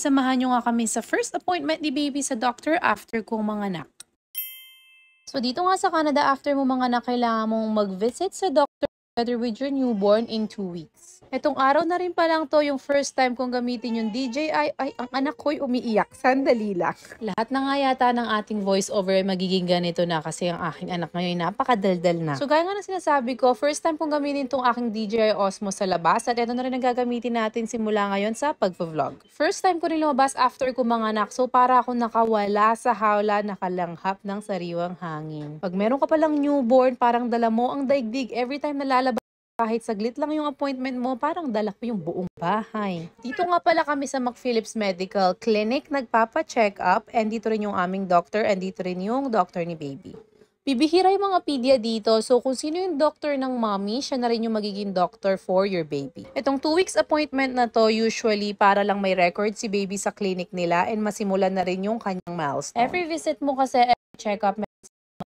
samahan nyo nga kami sa first appointment ni baby sa doctor after kong manganak. So dito nga sa Canada, after mo manganak, kailangan mong mag-visit sa doctor together with your newborn in 2 weeks. Etong araw na rin pa lang to yung first time kong gamitin yung DJI. Ay, ang anak ko'y umiiyak. Sandali lang. Lahat na nga yata ng ating voiceover ay magiging ganito na kasi ang aking anak ngayon napakadaldal na. So gaya nga na sinasabi ko, first time kong gamitin tong aking DJI Osmo sa labas at ito na rin ang gagamitin natin simula ngayon sa pag-vlog. First time ko rin lumabas after ko manganak, so para ako nakawala sa hawla, nakalanghap ng sariwang hangin. Pag meron ka palang newborn, parang dala mo ang daigdig every time na lalabas. Kahit saglit lang yung appointment mo, parang dala ko yung buong bahay. Dito nga pala kami sa McPhillips Medical Clinic, nagpapa-check up, and dito rin yung aming doctor, and dito rin yung doctor ni baby. Bibihira yung mga pedia dito, so kung sino yung doctor ng mommy, siya na rin yung magiging doctor for your baby. Itong 2 weeks appointment na to, usually para lang may record si baby sa clinic nila and masimulan na rin yung kanyang milestone. Every visit mo kasi, every check-up, may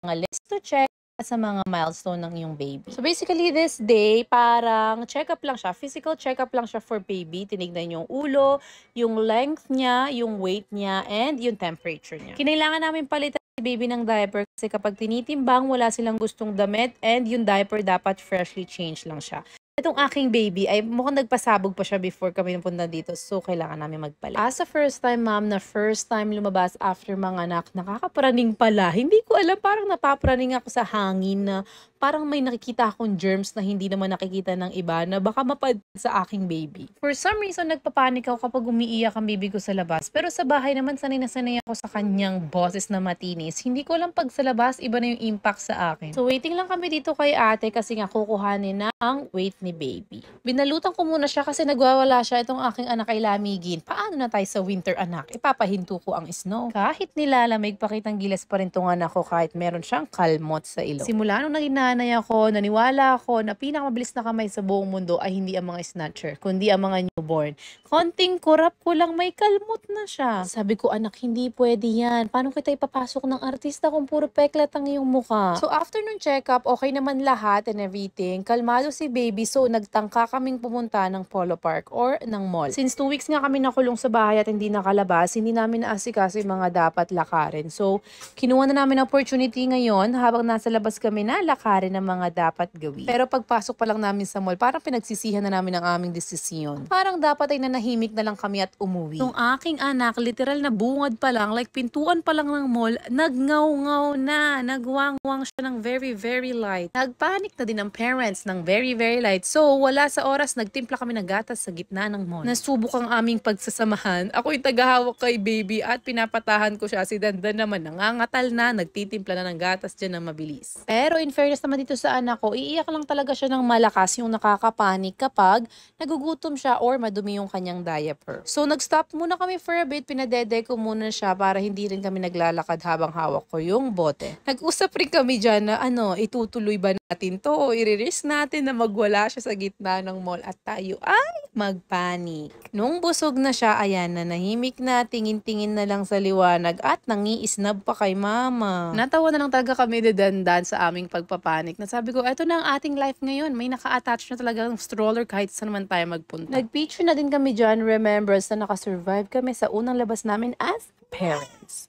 mga list to check sa mga milestone ng iyong baby. So basically this day, parang check-up lang siya, physical check-up lang siya for baby. Tinignan yung ulo, yung length niya, yung weight niya, and yung temperature niya. Kinailangan namin palitan si baby ng diaper kasi kapag tinitimbang, wala silang gustong damit and yung diaper dapat freshly changed lang siya. Itong aking baby ay mukhang nagpasabog pa siya before kami napunta dito, so kailangan namin magpalit. As a first time mom na first time lumabas after manganak, nakakapraning pala. Hindi ko alam, parang napapraning ako sa hangin na parang may nakikita akong germs na hindi naman nakikita ng iba na baka mapad sa aking baby. For some reason, nagpapanik ako kapag umiiyak ang baby ko sa labas. Pero sa bahay naman, sanay na sanay ako sa kanyang boses na matinis. Hindi ko lang pag sa labas, iba na yung impact sa akin. So waiting lang kami dito kay ate kasi nga kukuhanin na ang weight ni baby. Binalutan ko muna siya kasi nagwawala siya. Itong aking anak ay lamigin. Paano na tayo sa winter, anak? Ipapahinto ko ang snow. Kahit nilalamig, pakitang gilas pa rin tong anak ko kahit meron siyang kalmot sa ilong. Simula nung naging nanay ako, naniwala ako na pinakamabilis na kamay sa buong mundo ay hindi ang mga snatcher, kundi ang mga newborn. Konting kurap ko lang, may kalmot na siya. Sabi ko, anak, hindi pwede yan. Paano kita ipapasok ng artista kung puro peklat ang iyong mukha? So after nung check-up, okay naman lahat and everything. Kalmado si baby, so nagtangka kaming pumunta ng Polo Park or ng mall. Since 2 weeks nga kami nakulong sa bahay at hindi nakalabas, hindi namin naasikaso yung mga dapat lakarin. So kinuha na namin opportunity ngayon habang nasa labas kami na lakarin ng mga dapat gawin. Pero pagpasok pa lang namin sa mall, parang pinagsisihan na namin ang aming desisyon. Parang dapat ay nanahimik na lang kami at umuwi. Yung aking anak, literal na bungad pa lang, like pintuan pa lang ng mall, nagngaw-ngaw na, nagwang-wang siya ng very, very light. Nagpanik na din ang parents ng very, very light. So, wala sa oras, nagtimpla kami ng gatas sa gitna ng mall. Nasubok ang aming pagsasamahan. Ako yung tagahawak kay baby at pinapatahan ko siya. Si Dandan naman nangangatal na, nagtitimpla na ng gatas dyan na mabilis. Pero in fairness naman dito sa anak ko, iiyak lang talaga siya ng malakas, yung nakakapanik kapag nagugutom siya or madumi yung kanyang diaper. So nag-stop muna kami for a bit, pinadede ko muna siya para hindi rin kami naglalakad habang hawak ko yung bote. Nag-usap rin kami dyan na itutuloy ba natin to o i-risk natin na magwala siya sa gitna ng mall at tayo ay magpanik. Nung busog na siya, ayan na, nahimik na, tingin-tingin na lang sa liwanag at nangiisnab pa kay mama. Natawa na lang talaga kami Dandan sa aming pagpapanik. Nasabi ko, eto na ang ating life ngayon. May naka-attach na talaga ng stroller kahit saan naman tayo magpunta. Nag-picture na din kami dyan, remembrance na nakasurvive kami sa unang labas namin as parents.